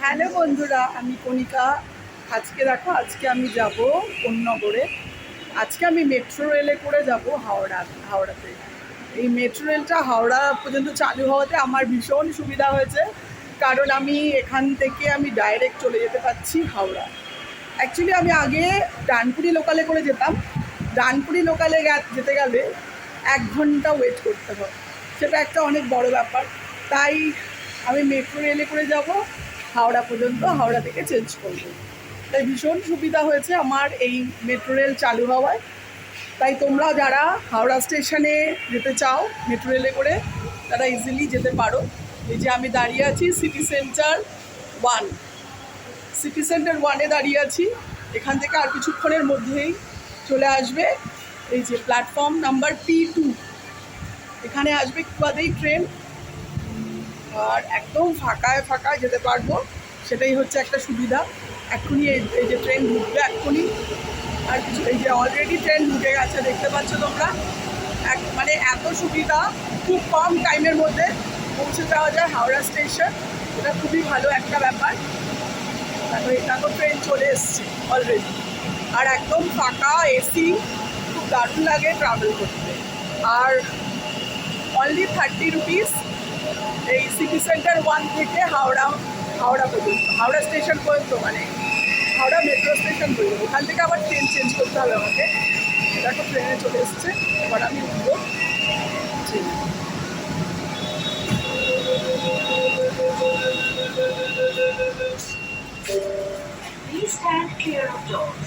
Hello বন্ধুরা, আমি কণিকা। আজকে আমি যাব কোন্নগরে। আজকে আমি মেট্রো রেলে করে যাব হাওড়াতে। এই মেট্রো রেলটা হাওড়া পর্যন্ত চালু হওয়াতে আমার ভীষণ সুবিধা হয়েছে, কারণ আমি এখান থেকে ডাইরেক্ট চলে যেতে পারছি হাওড়া। অ্যাকচুয়ালি আমি আগে ডানকুনি লোকালে করে যেতাম। ডানকুনি লোকালে যেতে গেলে 1 ঘন্টা ওয়েট করতে হয়, সেটা একটা অনেক বড় ব্যাপার। তাই আমি মেট্রো রেলে করে যাব হাওড়া পর্যন্ত, হাওড়া থেকে চেঞ্জ করব। তাই ভীষণ সুবিধা হয়েছে আমার এই মেট্রো রেল চালু হওয়ায়। তাই তোমরা যারা হাওড়া স্টেশনে যেতে চাও মেট্রো রেলে করে, তারা ইজিলি যেতে পারো। এই যে আমি দাঁড়িয়ে আছি সিটি সেন্টার 1-এ দাঁড়িয়ে আছি। এখান থেকে আর কিছুক্ষণের মধ্যেই চলে আসবে এই যে প্ল্যাটফর্ম নাম্বার P2, এখানে আসবে একটু বাদেই ট্রেন। আর একদম ফাঁকায় যেতে পারবো, সেটাই হচ্ছে একটা সুবিধা। এক্ষুনি এই যে ট্রেন ঢুকবে এক্ষুনি, আর কিছু এই যে অলরেডি ট্রেন ঢুকে গেছে, দেখতে পাচ্ছ তোমরা। মানে এত সুবিধা, খুব কম টাইমের মধ্যে পৌঁছে যাওয়া যায় হাওড়া স্টেশন। এটা খুবই ভালো একটা ব্যাপার। তারপরে এটা তো ট্রেন চলে এসছে অলরেডি, আর একদম ফাঁকা, এসি, খুব দারুণ লাগে ট্রাভেল করতে। আর অনলি 30 রুপিস এই সিটি সেন্টার 1 থেকে হাওড়া পর্যন্ত, হাওড়া স্টেশন পর্যন্ত, মানে হাওড়া মেট্রো স্টেশন পর্যন্ত। ওখান থেকে আবার ট্রেন চেঞ্জ করতে হবে আমাকে। এটা তো ট্রেনে চলে এসছে, এবার আমি উঠবো। Please stand clear of doors.